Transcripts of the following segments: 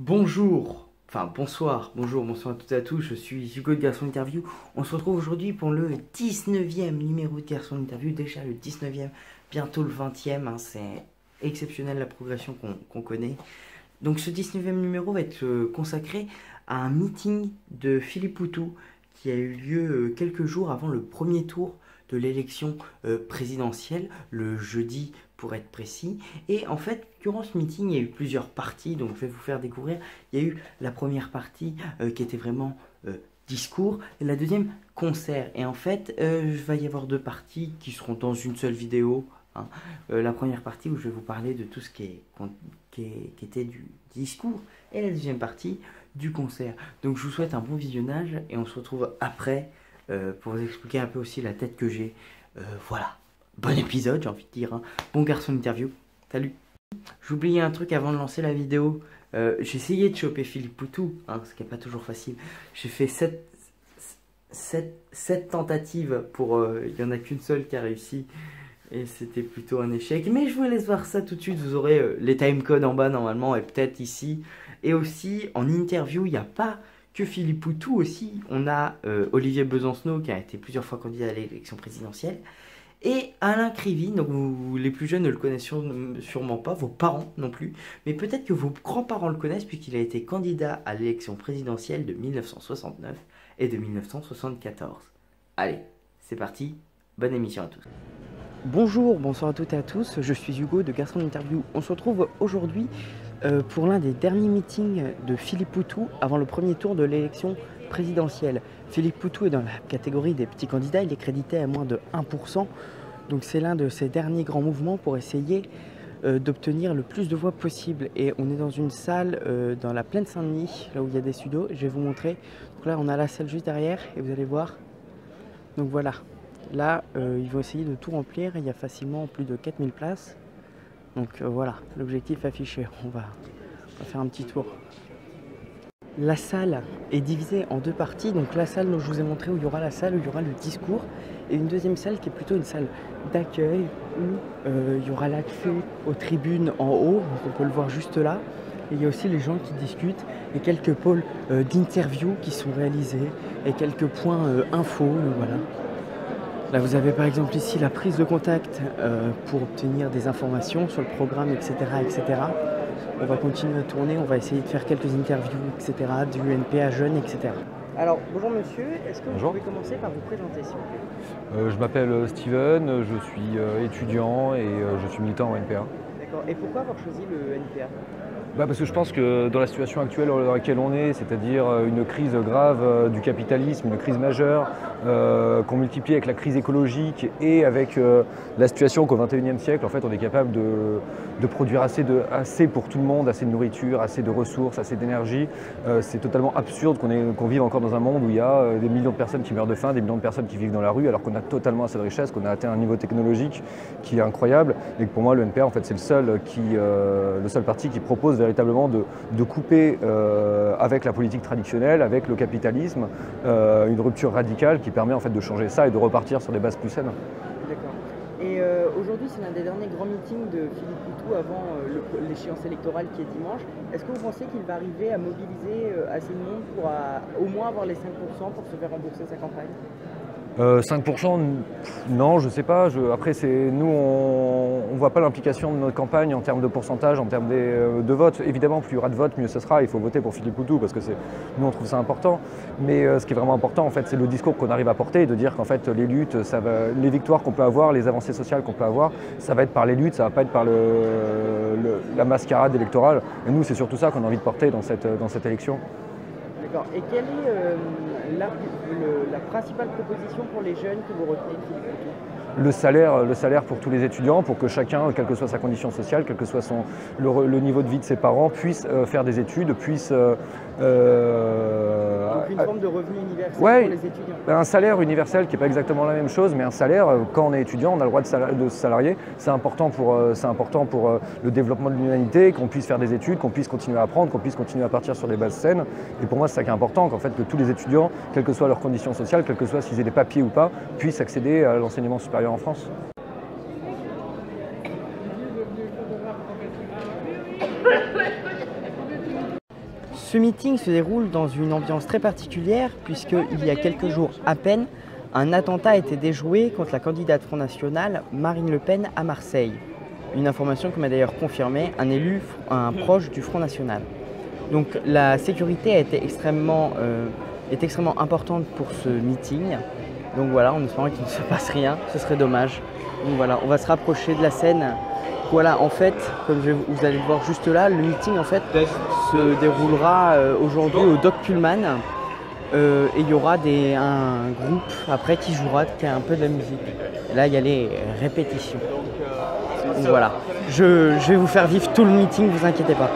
Bonjour, enfin bonsoir à toutes et à tous, je suis Hugo de Garçon Interview. On se retrouve aujourd'hui pour le 19e numéro de Garçon Interview, déjà le 19e, bientôt le 20e, c'est exceptionnel la progression qu'on connaît. Donc ce 19e numéro va être consacré à un meeting de Philippe Poutou qui a eu lieu quelques jours avant le premier tour de l'élection présidentielle, le jeudi pour être précis. Et en fait, durant ce meeting, il y a eu plusieurs parties, donc je vais vous faire découvrir. Il y a eu la première partie qui était vraiment discours, et la deuxième, concert. Et en fait, il va y avoir deux parties qui seront dans une seule vidéo. La première partie où je vais vous parler de tout ce qui était du discours, et la deuxième partie du concert. Donc je vous souhaite un bon visionnage, et on se retrouve après pour vous expliquer un peu aussi la tête que j'ai. Voilà. Bon épisode, j'ai envie de dire. Bon garçon interview. Salut. J'oubliais un truc avant de lancer la vidéo. J'ai essayé de choper Philippe Poutou, ce qui n'est pas toujours facile. J'ai fait 7 tentatives pour... il n'y en a qu'une seule qui a réussi. Et c'était plutôt un échec. Mais je vous laisse voir ça tout de suite. Vous aurez les timecodes en bas normalement et peut-être ici. Et aussi, en interview, il n'y a pas que Philippe Poutou aussi. On a Olivier Besancenot qui a été plusieurs fois candidat à l'élection présidentielle. Et Alain Krivine, donc les plus jeunes ne le connaissent sûrement pas, vos parents non plus, mais peut-être que vos grands-parents le connaissent puisqu'il a été candidat à l'élection présidentielle de 1969 et de 1974. Allez, c'est parti, bonne émission à tous. Bonjour, bonsoir à toutes et à tous, je suis Hugo de Garçon Interview. On se retrouve aujourd'hui pour l'un des derniers meetings de Philippe Poutou avant le premier tour de l'élection présidentielle. Philippe Poutou est dans la catégorie des petits candidats, il est crédité à moins de 1%. Donc c'est l'un de ces derniers grands mouvements pour essayer d'obtenir le plus de voix possible. Et on est dans une salle dans la plaine Saint-Denis, là où il y a des studios. Je vais vous montrer. Donc là on a la salle juste derrière et vous allez voir. Donc voilà, là ils vont essayer de tout remplir. Il y a facilement plus de 4000 places. Donc voilà, l'objectif affiché. On va faire un petit tour. La salle est divisée en deux parties, donc la salle dont je vous ai montré où il y aura la salle où il y aura le discours et une deuxième salle qui est plutôt une salle d'accueil où il y aura l'accès aux tribunes en haut, donc on peut le voir juste là. Et il y a aussi les gens qui discutent et quelques pôles d'interview qui sont réalisés et quelques points info, voilà. Là vous avez par exemple ici la prise de contact pour obtenir des informations sur le programme, etc. etc. On va continuer à tourner, on va essayer de faire quelques interviews, etc. du NPA jeune, etc. Alors, bonjour monsieur, est-ce que vous pouvez commencer par vous présenter s'il vous plaît? Je m'appelle Steven, je suis étudiant et je suis militant au NPA. D'accord, et pourquoi avoir choisi le NPA? Parce que je pense que dans la situation actuelle dans laquelle on est, c'est-à-dire une crise grave du capitalisme, une crise majeure, qu'on multiplie avec la crise écologique et avec la situation qu'au XXIe siècle, en fait, on est capable de produire assez pour tout le monde, assez de nourriture, assez de ressources, assez d'énergie. C'est totalement absurde qu'on vive encore dans un monde où il y a des millions de personnes qui meurent de faim, des millions de personnes qui vivent dans la rue, alors qu'on a totalement assez de richesse, qu'on a atteint un niveau technologique qui est incroyable. Et que pour moi, le NPA, en fait, c'est le seul parti qui propose véritablement de couper avec la politique traditionnelle, avec le capitalisme, une rupture radicale qui permet en fait de changer ça et de repartir sur des bases plus saines. D'accord. Et aujourd'hui, c'est l'un des derniers grands meetings de Philippe Poutou avant l'échéance électorale qui est dimanche. Est-ce que vous pensez qu'il va arriver à mobiliser assez de monde pour au moins avoir les 5% pour se faire rembourser sa campagne? 5%, non, je ne sais pas. Après, nous, on ne voit pas l'implication de notre campagne en termes de pourcentage, en termes de votes. Évidemment, plus il y aura de votes, mieux ce sera. Il faut voter pour Philippe Poutou parce que nous, on trouve ça important. Mais ce qui est vraiment important, en fait, c'est le discours qu'on arrive à porter, de dire qu'en fait, les luttes, les victoires qu'on peut avoir, les avancées sociales qu'on peut avoir, ça va être par les luttes, ça ne va pas être par la mascarade électorale. Et nous, c'est surtout ça qu'on a envie de porter dans cette élection. D'accord. Et quelle est la principale proposition pour les jeunes que vous retenez de Philippe Poutou? Le salaire pour tous les étudiants, pour que chacun, quelle que soit sa condition sociale, quel que soit le niveau de vie de ses parents, puisse faire des études, puisse... Donc une forme de revenu universel pour les étudiants. Un salaire universel qui n'est pas exactement la même chose, mais un salaire, quand on est étudiant, on a le droit de se salarier. C'est important pour le développement de l'humanité, qu'on puisse faire des études, qu'on puisse continuer à apprendre, qu'on puisse continuer à partir sur des bases saines. Et pour moi, c'est ça qui est important, qu'en fait, que tous les étudiants, quelles que soient leurs conditions sociales, quelles que soient s'ils aient des papiers ou pas, puissent accéder à l'enseignement supérieur en France. Ce meeting se déroule dans une ambiance très particulière puisqu'il y a quelques jours à peine, un attentat a été déjoué contre la candidate Front National Marine Le Pen à Marseille. Une information que m'a d'ailleurs confirmé un proche du Front National. Donc la sécurité a été extrêmement importante pour ce meeting. Donc voilà, en espérant qu'il ne se passe rien, ce serait dommage. Donc voilà, on va se rapprocher de la scène. Voilà, en fait, comme vous allez le voir juste là, le meeting en fait se déroulera aujourd'hui au Doc Pullman. Et il y aura un groupe après qui jouera un peu de la musique. Et là, il y a les répétitions. Donc voilà, je vais vous faire vivre tout le meeting, vous inquiétez pas.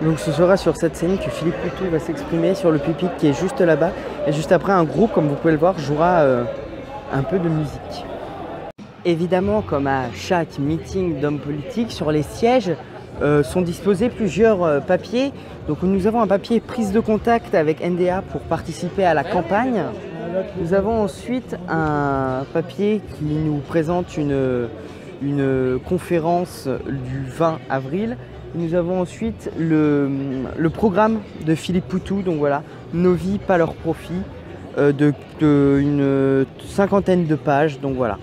Donc ce sera sur cette scène que Philippe Poutou va s'exprimer sur le pupitre qui est juste là-bas. Et juste après, un groupe, comme vous pouvez le voir, jouera un peu de musique. Évidemment, comme à chaque meeting d'hommes politiques, sur les sièges sont disposés plusieurs papiers. Donc nous avons un papier prise de contact avec NDA pour participer à la campagne. Nous avons ensuite un papier qui nous présente une conférence du 20 avril. Nous avons ensuite le programme de Philippe Poutou, donc voilà, nos vies, pas leur profit, une 50aine de pages, donc voilà.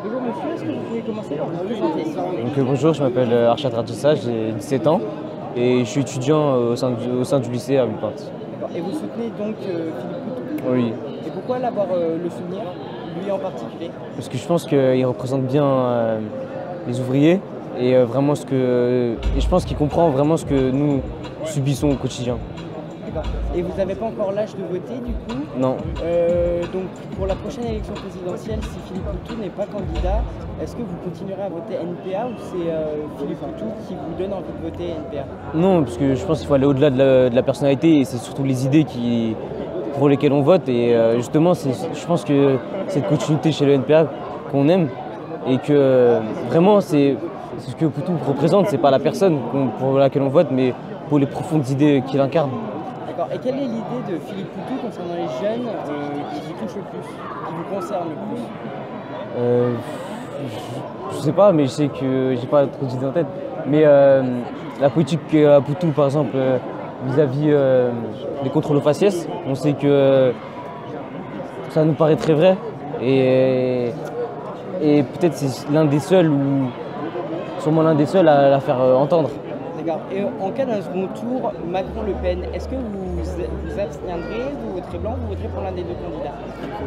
Bonjour monsieur, est-ce que vous pouvez commencer par vous présenter? Bonjour, je m'appelle Arshad Radjissa, j'ai 17 ans et je suis étudiant au sein du lycée à Villepinte. Et vous soutenez donc Philippe Poutou? Oui. Et pourquoi d'abord le soutenir, lui en particulier? Parce que je pense qu'il représente bien les ouvriers et et je pense qu'il comprend vraiment ce que nous subissons au quotidien. Et vous n'avez pas encore l'âge de voter du coup? Non. Donc pour la prochaine élection présidentielle, si Philippe Poutou n'est pas candidat, est-ce que vous continuerez à voter NPA ou c'est Philippe Poutou qui vous donne envie de voter NPA? Non, parce que je pense qu'il faut aller au-delà de la personnalité et c'est surtout les idées pour lesquelles on vote. Et justement, je pense que cette continuité chez le NPA qu'on aime et que vraiment c'est ce que Poutou représente, c'est pas la personne pour laquelle on vote, mais pour les profondes idées qu'il incarne. D'accord. Et quelle est l'idée de Philippe Poutou concernant les jeunes qui vous touche le plus, qui vous concerne le plus? Je sais pas, mais je sais que j'ai pas trop d'idées en tête. Mais la politique à Poutou, par exemple, vis-à-vis des contrôles aux faciès, on sait que ça nous paraît très vrai. Et peut-être c'est l'un des seuls, ou sûrement l'un des seuls à la faire entendre. D'accord. Et en cas d'un second tour, Macron-Le Pen, est-ce que vous vous abstiendrez, vous voterez blanc, vous voterez pour l'un des deux candidats?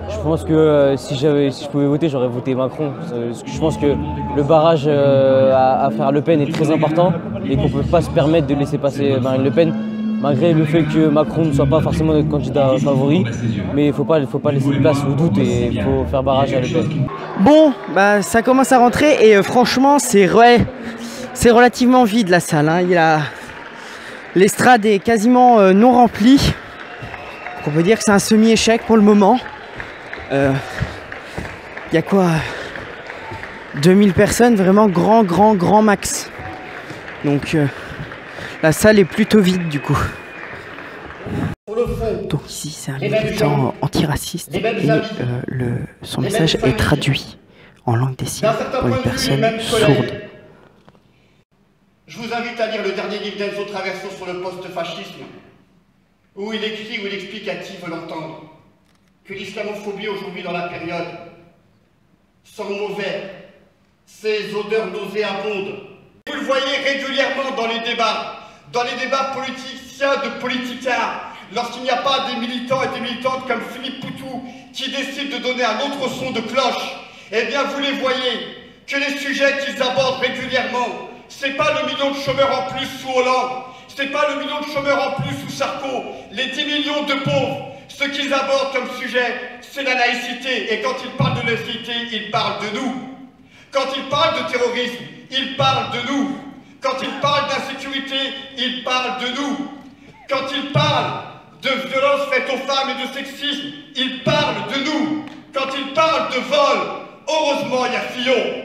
Je pense que si je pouvais voter, j'aurais voté Macron. Parce que je pense que le barrage à faire Le Pen est très important et qu'on ne peut pas se permettre de laisser passer Marine Le Pen, malgré le fait que Macron ne soit pas forcément notre candidat favori. Mais il ne faut pas laisser de place au doute et il faut faire barrage à Le Pen. Bon, bah ça commence à rentrer et franchement c'est relativement vide la salle. Hein. L'estrade est quasiment non remplie. On peut dire que c'est un semi-échec pour le moment. Il y a quoi 2000 personnes, vraiment grand max. Donc la salle est plutôt vide du coup. Donc ici c'est un militant antiraciste et son message est traduit en langue des signes pour une personne sourde. Je vous invite à lire le dernier livre d'Enzo Traverso sur le post-fascisme, où il explique à qui veut l'entendre que l'islamophobie aujourd'hui dans la période sent mauvais, ces odeurs nauséabondes. Vous le voyez régulièrement dans les débats politiciens de politicards, lorsqu'il n'y a pas des militants et des militantes comme Philippe Poutou qui décident de donner un autre son de cloche, eh bien vous les voyez que les sujets qu'ils abordent régulièrement, c'est pas le million de chômeurs en plus sous Hollande, c'est pas le million de chômeurs en plus sous Sarko, les 10 millions de pauvres. Ce qu'ils abordent comme sujet, c'est la laïcité. Et quand ils parlent de laïcité, ils parlent de nous. Quand ils parlent de terrorisme, ils parlent de nous. Quand ils parlent d'insécurité, ils parlent de nous. Quand ils parlent de violences faites aux femmes et de sexisme, ils parlent de nous. Quand ils parlent de vol, heureusement il y a Fillon.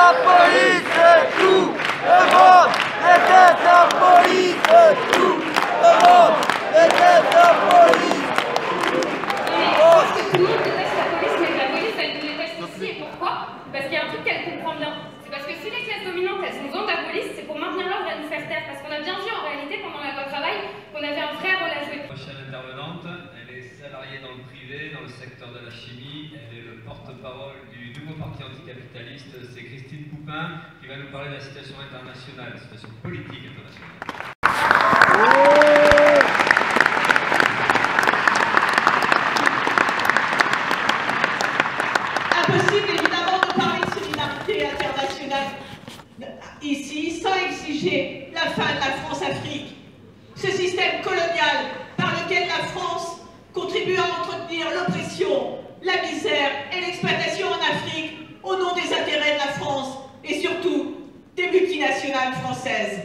la police, tout le monde déteste la police, tout le monde déteste la police. Tout le monde déteste la police, mais la police, elle nous déteste aussi. Et pourquoi? Parce qu'il y a un truc qu'elle comprend bien. C'est parce que si les classes dominantes, elles ont besoin de la police, c'est pour maintenir l'ordre et nous faire taire. Parce qu'on a bien vu en réalité pendant la loi travail qu'on avait un vrai rôle à jouer. La prochaine intervenante, elle est salariée dans le privé, dans le secteur de la chimie. Elle est le porte-parole du nouveau parti anticapitaliste. C'est Christine Poupin qui va nous parler de la situation internationale, la situation politique internationale. Impossible évidemment de parler de solidarité internationale ici sans exiger la fin de la France-Afrique. Ce système colonial par lequel la France contribue à entretenir l'oppression, la misère et l'exploitation en Afrique au nom des intérêts de la France et surtout des multinationales françaises.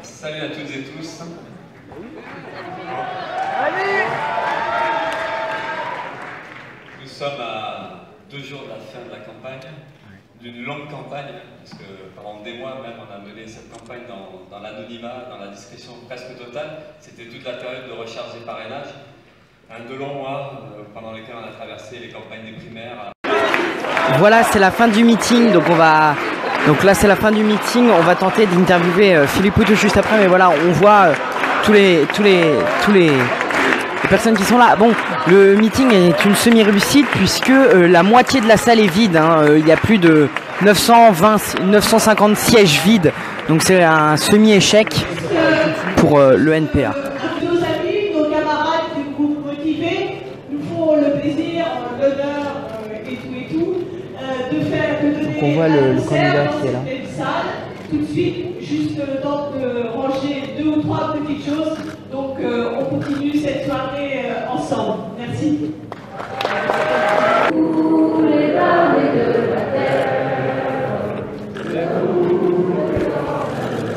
Salut à toutes et tous. Nous sommes à 2 jours de la fin de la campagne, d'une longue campagne, parce que pendant des mois même on a mené cette campagne dans l'anonymat, dans la discrétion presque totale. C'était toute la période de recharge des parrainages, de longs mois pendant lesquels on a traversé les campagnes des primaires. Voilà, c'est la fin du meeting, donc là c'est la fin du meeting, on va tenter d'interviewer Philippe Poutou juste après, mais voilà, on voit tous les personnes qui sont là. Bon, le meeting est une semi-réussite puisque la moitié de la salle est vide, hein. Il y a plus de 950 sièges vides, donc c'est un semi-échec pour le NPA. Nos amis, nos camarades du groupe Motivé nous font le plaisir, l'honneur et tout, de donner on voit le candidat qui est là. Tout de suite, juste le temps de ranger 2 ou 3 petites choses. Donc on continue cette soirée ensemble. Merci.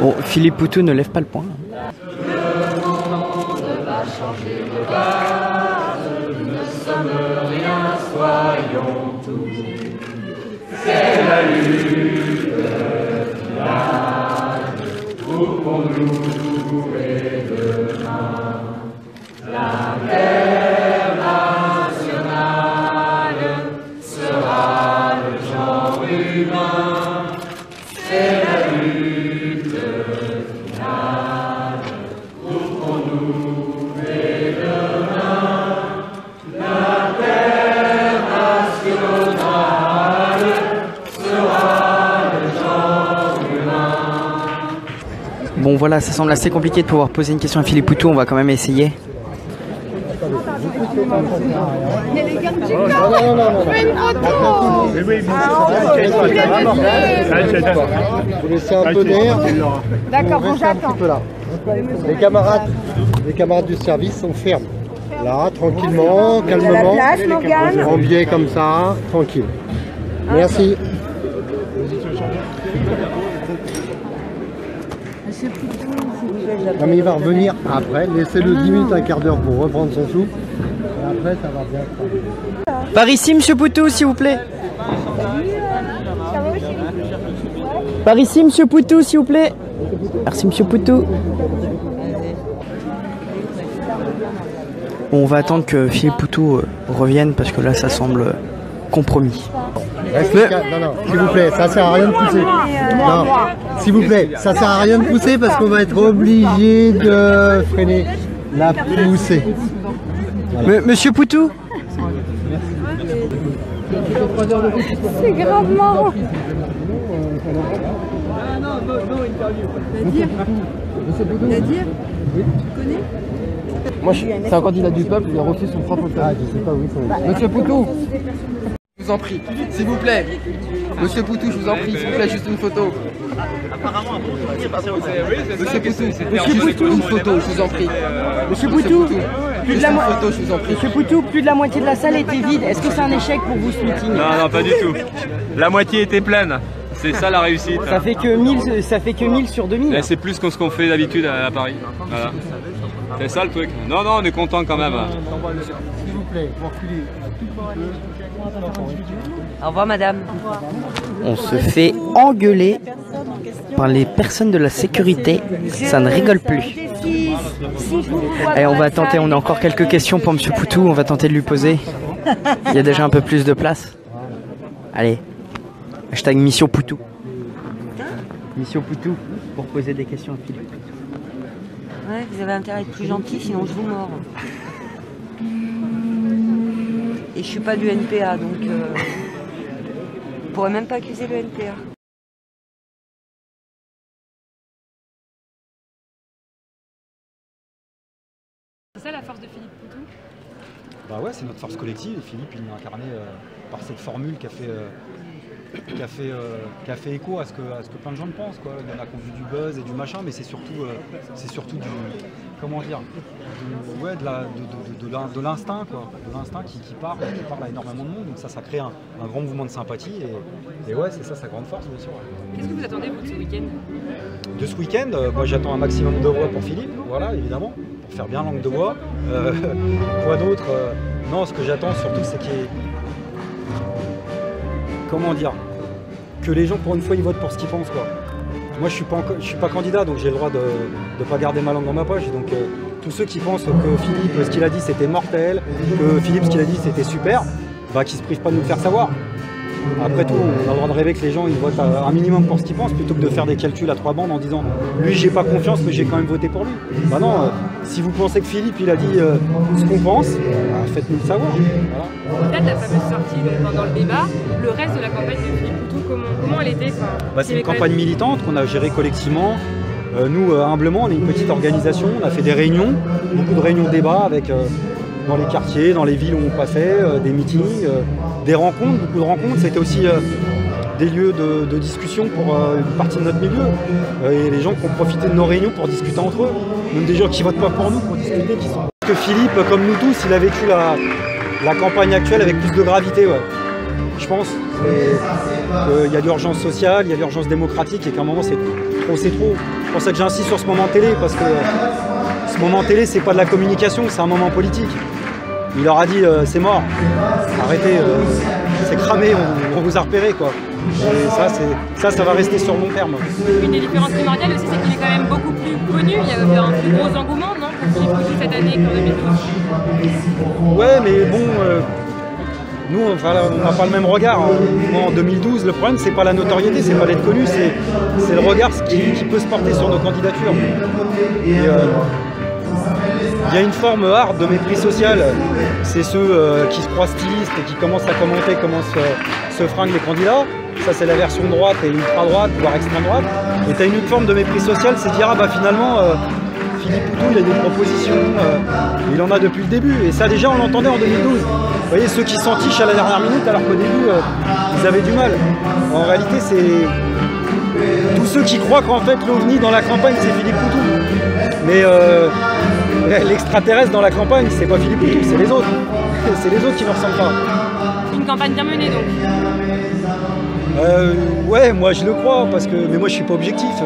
Bon, Philippe Poutou ne lève pas le poing. Le monde va changer de base, nous ne sommes rien, soyons tous. C'est la lutte finale pour qu'on nous et demain. L'internationale sera le genre humain. C'est la lutte finale pour qu'on nous et demain. L'internationale sera le genre humain. Bon voilà, ça semble assez compliqué de pouvoir poser une question à Philippe Poutou, on va quand même essayer. Vous laissez un peu d'air. D'accord, bon, un petit peu là. Les camarades du service sont fermes. Là, tranquillement, calmement. En biais comme ça, tranquille. Merci. Non mais il va revenir après, laissez-le 10 minutes, un quart d'heure pour reprendre son souffle. Et après ça va bien se passer. Par ici, monsieur Poutou, s'il vous plaît. Par ici, monsieur Poutou, s'il vous plaît. Merci, monsieur Poutou. Bon, on va attendre que Philippe Poutou revienne parce que là, ça semble compromis. Restez calme. Non, s'il vous plaît, ça sert à rien de pousser. Non, s'il vous plaît, ça sert à rien de pousser parce qu'on va être obligé de freiner la poussée. Voilà. Monsieur Poutou. C'est grave marrant. Nadir, tu connais? Moi, c'est un candidat du peuple, il a reçu son propre peuple. Je sais pas, oui, Monsieur Poutou, je vous en prie, s'il vous plaît. Monsieur Poutou, je vous en prie, s'il vous plaît, juste une photo. Monsieur Poutou, une photo, je vous en prie. Monsieur Poutou, Monsieur Poutou, plus de la moitié de la salle était vide. Est-ce que c'est un échec pour vous ce meeting? Non, pas du tout. La moitié était pleine. C'est ça la réussite. Ça fait que 1000 sur 2000. C'est plus que ce qu'on fait d'habitude à Paris. Voilà. C'est ça le truc. Non, on est content quand même. S'il vous plaît, vous reculez. Au revoir madame. On se fait engueuler par les personnes de la sécurité. Ça ne rigole plus. Allez, on va tenter, on a encore quelques questions pour Monsieur Poutou. On va tenter de lui poser. Il y a déjà un peu plus de place. Allez. Hashtag Mission Poutou. Mission Poutou pour poser des questions à Philippe Poutou. Ouais, vous avez intérêt à être plus gentil, sinon je vous mords. Et je suis pas du NPA, donc on pourrait même pas accuser le NPA. C'est ça la force de Philippe Poutou? Bah ouais, c'est notre force collective. Et Philippe, il l'a incarné par cette formule qui a fait écho à ce que plein de gens pensent, quoi. Il y en a qui ont vu du buzz et du machin, mais c'est surtout du, comment dire, de l'instinct, quoi, de l'instinct qui parle à énormément de monde. Donc ça crée un grand mouvement de sympathie et ouais, c'est ça sa grande force, bien sûr. Qu'est-ce que vous attendez vous de ce week-end? De ce week-end, moi j'attends un maximum de voix pour Philippe, voilà, évidemment, pour faire bien langue de bois. Quoi d'autre? Non, ce que j'attends surtout, c'est qu'il y ait, comment dire, que les gens pour une fois ils votent pour ce qu'ils pensent, quoi. Moi je suis pas candidat, donc j'ai le droit de pas garder ma langue dans ma poche. Donc tous ceux qui pensent que Philippe, ce qu'il a dit c'était mortel, que Philippe ce qu'il a dit c'était super, bah qu'ils se privent pas de nous le faire savoir. Après tout, on a le droit de rêver que les gens ils votent un minimum pour ce qu'ils pensent, plutôt que de faire des calculs à 3 bandes en disant lui j'ai pas confiance mais j'ai quand même voté pour lui. Bah non, si vous pensez que Philippe il a dit ce qu'on pense, bah, faites-nous le savoir. Voilà. Au-delà de la fameuse sortie donc, pendant le débat, le reste de la campagne de Philippe Poutou, comment elle était? Bah, c'est une campagne militante qu'on a gérée collectivement. Nous, humblement, on est une petite organisation, on a fait des réunions, beaucoup de réunions débats avec dans les quartiers, dans les villes où on passait, des meetings, des rencontres, beaucoup de rencontres. C'était aussi des lieux de discussion pour une partie de notre milieu. Et les gens qui ont profité de nos réunions pour discuter entre eux, même des gens qui votent pas pour nous pour discuter. Que Philippe, comme nous tous, il a vécu la campagne actuelle avec plus de gravité. Ouais. Je pense qu'il y a l'urgence sociale, il y a l'urgence démocratique et qu'à un moment c'est trop. C'est pour ça que j'insiste sur ce moment télé, parce que ce moment télé c'est pas de la communication, c'est un moment politique. Il leur a dit c'est mort, arrêtez, c'est cramé, on vous a repéré quoi. Et ça va rester sur le long terme. Une des différences primordiales aussi, c'est qu'il est quand même beaucoup plus connu, il y a un plus gros engouement, non, pour Philippe Poutou cette année qu'en 2012. Ouais, mais bon, nous, enfin, on n'a pas le même regard. Moi, en 2012, le problème, c'est pas la notoriété, c'est pas d'être connu, c'est le regard qui peut se porter sur nos candidatures. Et il y a une forme hard de mépris social. C'est ceux qui se croient stylistes et qui commencent à commenter comment se fringuent les candidats. Ça, c'est la version droite et ultra-droite, voire extrême-droite. Et tu as une autre forme de mépris social, c'est dire, ah bah finalement, Philippe Poutou, il a des propositions, il en a depuis le début. Et ça, déjà, on l'entendait en 2012. Vous voyez, ceux qui s'entichent à la dernière minute, alors qu'au début, ils avaient du mal. En réalité, c'est tous ceux qui croient qu'en fait, l'OVNI dans la campagne, c'est Philippe Poutou. Mais l'extraterrestre dans la campagne, c'est pas Philippe Poutou, c'est les autres. C'est les autres qui ne ressemblent pas. Une campagne bien menée, donc. Ouais, moi je le crois, mais moi je suis pas objectif.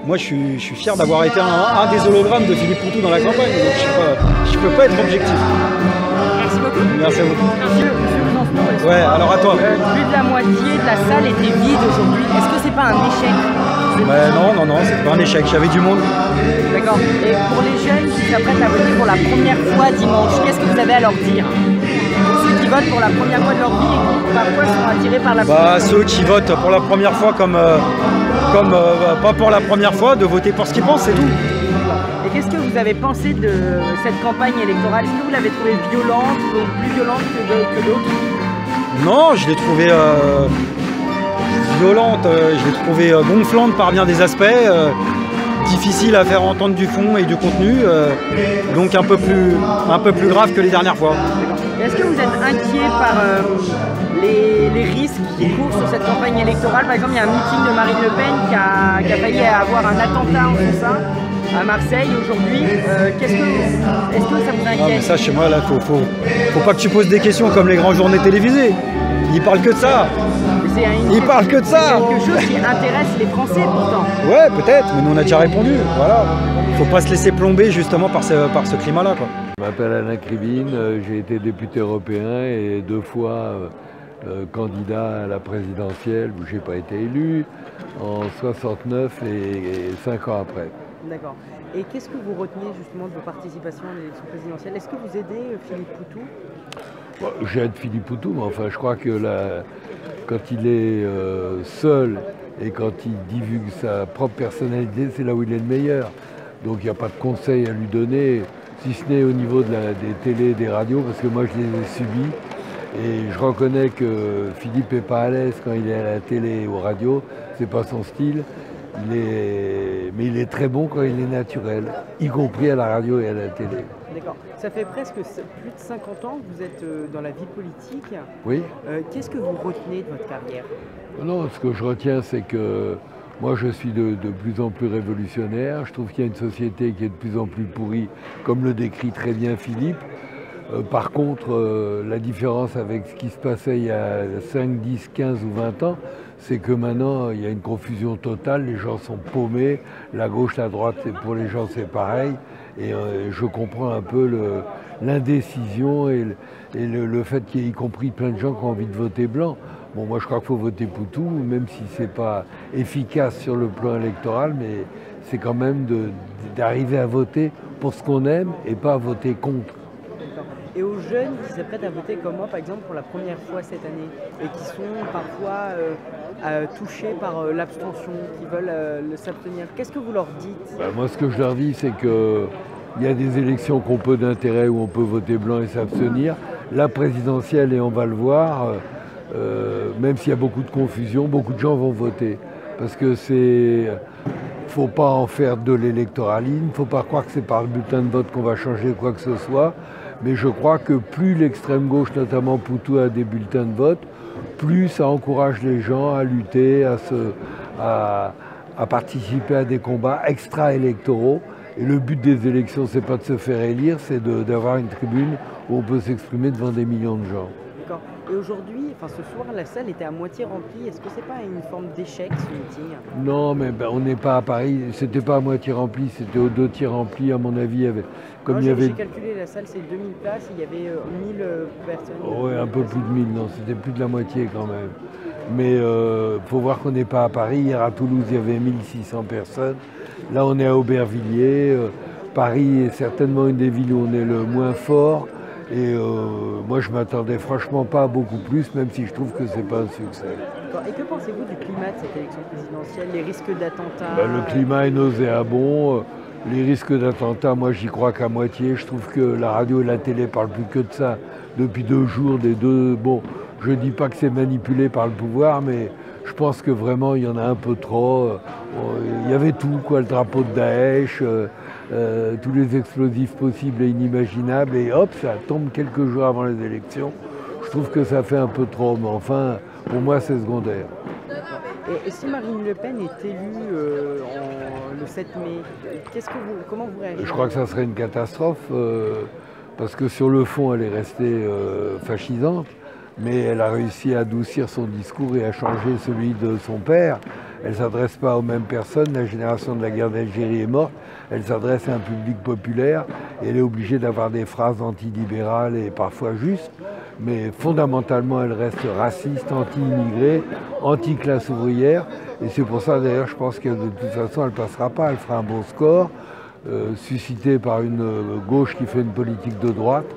Moi je suis fier d'avoir été un des hologrammes de Philippe Poutou dans la campagne, donc je peux pas être objectif. Merci beaucoup. Merci à vous. Monsieur Besancenot, ouais, alors à toi. Plus de la moitié de la salle était vide aujourd'hui. Est-ce que c'est pas un échec? Non, c'est pas un échec, j'avais du monde. D'accord. Et pour les jeunes qui s'apprêtent à voter pour la première fois dimanche, qu'est-ce que vous avez à leur dire? Pour ceux qui votent pour la première fois de leur vie et qui parfois sont attirés par la politique? Ceux qui votent pour la première fois pas pour la première fois, de voter pour ce qu'ils pensent, c'est tout. Et qu'est-ce que vous avez pensé de cette campagne électorale? Est-ce que vous l'avez trouvée violente ou plus violente que d'autres? Non, je l'ai trouvée violente, je l'ai trouvée gonflante par bien des aspects, difficile à faire entendre du fond et du contenu, donc un peu plus grave que les dernières fois. Est-ce que vous êtes inquiet par les risques qui courent sur cette campagne électorale? Par exemple, il y a un meeting de Marine Le Pen qui a failli avoir un attentat en son sein à Marseille aujourd'hui. Est-ce que ça vous inquiète? Mais ça, chez moi, là, faut pas que tu poses des questions comme les grands journaux télévisés. Ils parlent que de ça. Ils parlent que de ça. C'est quelque chose qui intéresse les Français pourtant. Ouais, peut-être, mais nous on a déjà répondu. Voilà. Faut pas se laisser plomber justement par ce climat-là, quoi. Je m'appelle Alain Krivine, j'ai été député européen et 2 fois candidat à la présidentielle où j'ai pas été élu, en 69 et 5 ans après. D'accord. Et qu'est-ce que vous retenez justement de vos participations à l'élection présidentielle? Est-ce que vous aidez Philippe Poutou? J'aide Philippe Poutou, mais enfin je crois que quand il est seul et quand il divulgue sa propre personnalité, c'est là où il est le meilleur. Donc il n'y a pas de conseil à lui donner, si ce n'est au niveau des télés et des radios, parce que moi je les ai subis. Et je reconnais que Philippe n'est pas à l'aise quand il est à la télé et aux radios, c'est pas son style. Mais il est très bon quand il est naturel, y compris à la radio et à la télé. D'accord. Ça fait presque plus de 50 ans que vous êtes dans la vie politique. Oui. Qu'est-ce que vous retenez de votre carrière? Non, ce que je retiens, c'est que moi, je suis de plus en plus révolutionnaire. Je trouve qu'il y a une société qui est de plus en plus pourrie, comme le décrit très bien Philippe. Par contre, la différence avec ce qui se passait il y a 5, 10, 15 ou 20 ans, c'est que maintenant, il y a une confusion totale, les gens sont paumés, la gauche, la droite, pour les gens, c'est pareil. Et je comprends un peu l'indécision et le fait qu'il y ait y compris plein de gens qui ont envie de voter blanc. Bon, moi, je crois qu'il faut voter Poutou, même si c'est pas efficace sur le plan électoral, mais c'est quand même d'arriver à voter pour ce qu'on aime et pas à voter contre. Et aux jeunes qui s'apprêtent à voter comme moi, par exemple, pour la première fois cette année, et qui sont parfois touchés par l'abstention, qui veulent s'abstenir, qu'est-ce que vous leur dites? Moi, ce que je leur dis, c'est qu'il y a des élections qui ont peu d'intérêt, où on peut voter blanc et s'abstenir. La présidentielle, et on va le voir, même s'il y a beaucoup de confusion, beaucoup de gens vont voter. Parce que faut pas en faire de l'électoralisme, faut pas croire que c'est par le bulletin de vote qu'on va changer quoi que ce soit. Mais je crois que plus l'extrême gauche, notamment Poutou, a des bulletins de vote, plus ça encourage les gens à lutter, à participer à des combats extra-électoraux. Et le but des élections, c'est pas de se faire élire, c'est d'avoir une tribune où on peut s'exprimer devant des millions de gens. D'accord. Et aujourd'hui, ce soir, la salle était à moitié remplie. Est-ce que c'est pas une forme d'échec, ce meeting? Non, mais on n'est pas à Paris. C'était pas à moitié rempli, c'était aux 2 tiers rempli, à mon avis. J'ai calculé la salle, c'est 2000 places, il y avait 1000 personnes. Oui, un peu plus de 1000, non, c'était plus de la moitié quand même. Mais faut voir qu'on n'est pas à Paris. Hier à Toulouse, il y avait 1600 personnes. Là, on est à Aubervilliers. Paris est certainement une des villes où on est le moins fort. Et moi, je ne m'attendais franchement pas à beaucoup plus, même si je trouve que ce n'est pas un succès. Et que pensez-vous du climat de cette élection présidentielle, les risques d'attentats? Le climat est nauséabond. Les risques d'attentats, moi, j'y crois qu'à moitié. Je trouve que la radio et la télé ne parlent plus que de ça depuis 2 jours. Bon, je ne dis pas que c'est manipulé par le pouvoir, mais je pense que vraiment, il y en a un peu trop. Il y avait tout, quoi, le drapeau de Daesh, tous les explosifs possibles et inimaginables, et hop, ça tombe quelques jours avant les élections. Je trouve que ça fait un peu trop, mais enfin, pour moi, c'est secondaire. Et si Marine Le Pen est élue le 7 mai, comment vous réagissez? Je crois que ça serait une catastrophe, parce que sur le fond, elle est restée fascisante, mais elle a réussi à adoucir son discours et à changer celui de son père. Elle ne s'adresse pas aux mêmes personnes, la génération de la guerre d'Algérie est morte, elle s'adresse à un public populaire, et elle est obligée d'avoir des phrases antilibérales et parfois justes, mais fondamentalement elle reste raciste, anti-immigrée, anti-classe ouvrière, et c'est pour ça d'ailleurs je pense que de toute façon elle ne passera pas, elle fera un bon score, suscité par une gauche qui fait une politique de droite,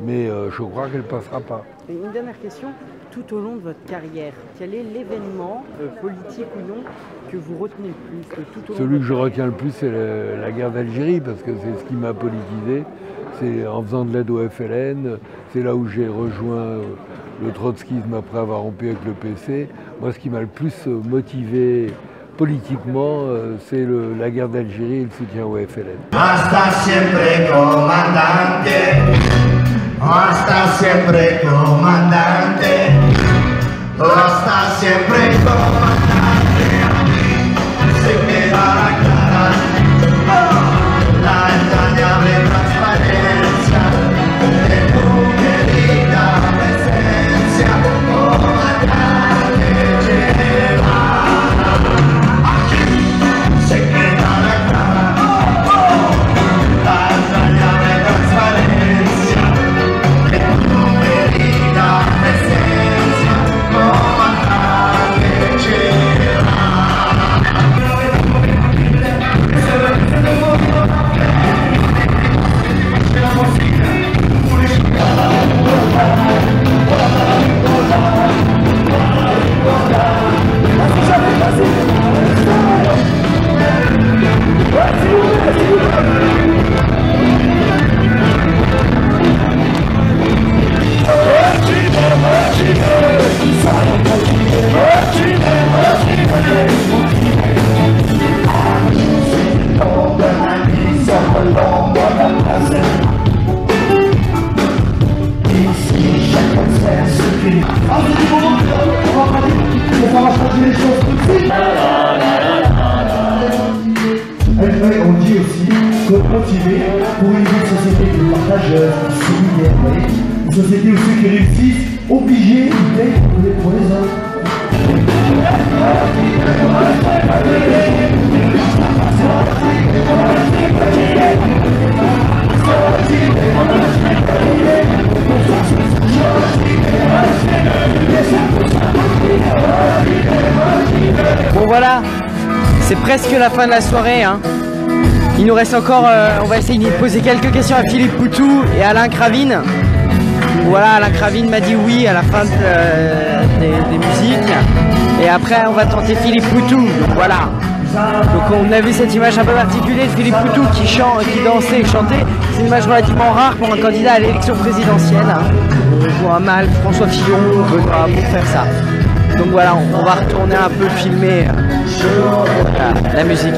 mais je crois qu'elle ne passera pas. Et une dernière question, tout au long de votre carrière, quel est l'événement, politique ou non, que vous retenez le plus tout au long Celui que je retiens le plus, c'est la guerre d'Algérie, parce que c'est ce qui m'a politisé. C'est en faisant de l'aide au FLN, c'est là où j'ai rejoint le trotskisme après avoir rompu avec le PC. Moi, ce qui m'a le plus motivé politiquement, c'est la guerre d'Algérie et le soutien au FLN. Hasta siempre, comandante. Hasta siempre, comandante. Hasta siempre, comandante. Se queda la cara, la entrañable transparencia de tu querida presencia, comandante Guevara. Aquí se queda la cara, la entrañable transparencia de tu querida presencia, comandante Guevara. On dit aussi que motiver pour une société de partageuse, solidaire, une société où ceux qui réussissent, obligés d'être pour les autres. Bon voilà, c'est presque la fin de la soirée, hein. Il nous reste encore, on va essayer de poser quelques questions à Philippe Poutou et Alain Kravine. Voilà, Alain Kravine m'a dit oui à la fin des musiques. Et après, on va tenter Philippe Poutou. Donc voilà. Donc on a vu cette image un peu particulière de Philippe Poutou qui dansait et chantait. C'est une image relativement rare pour un candidat à l'élection présidentielle. Je vois mal François Fillon pour faire ça. Donc voilà, on va retourner un peu filmer la musique.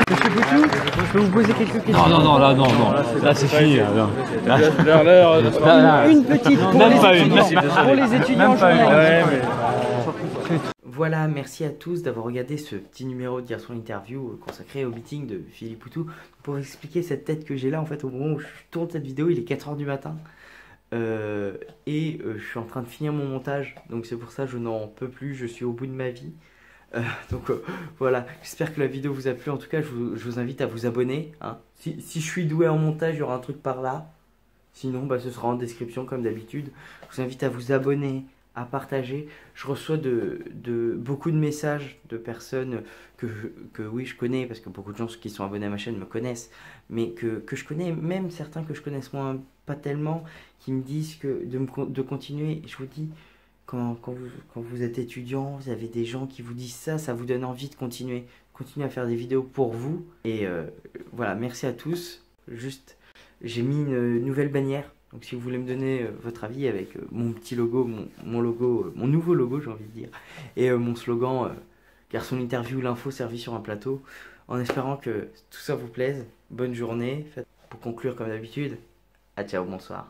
Monsieur Poutou, je peux vous poser quelques questions? Non, là c'est fini. Une petite pour les étudiants journalistes. Voilà, merci à tous d'avoir regardé ce petit numéro de Garçon Interview consacré au meeting de Philippe Poutou. Pour vous expliquer cette tête que j'ai là, en fait, au moment où je tourne cette vidéo, il est 4 h du matin. Je suis en train de finir mon montage, donc c'est pour ça que je n'en peux plus, je suis au bout de ma vie. Voilà, j'espère que la vidéo vous a plu. En tout cas, je vous invite à vous abonner, hein. Si je suis doué en montage, il y aura un truc par là. Sinon, ce sera en description comme d'habitude. Je vous invite à vous abonner, à partager. Je reçois beaucoup de messages de personnes que oui, je connais, parce que beaucoup de gens qui sont abonnés à ma chaîne me connaissent, mais que je connais, même certains que je connaisse moins, pas tellement, qui me disent de continuer. Et je vous dis, quand vous êtes étudiant, vous avez des gens qui vous disent ça vous donne envie de continuer à faire des vidéos pour vous. Et voilà, merci à tous. Juste, j'ai mis une nouvelle bannière. Donc si vous voulez me donner votre avis avec mon petit logo, mon logo, mon nouveau logo j'ai envie de dire, et mon slogan car son interview, l'info servie sur un plateau. En espérant que tout ça vous plaise, bonne journée. Pour conclure comme d'habitude, ciao, bonsoir.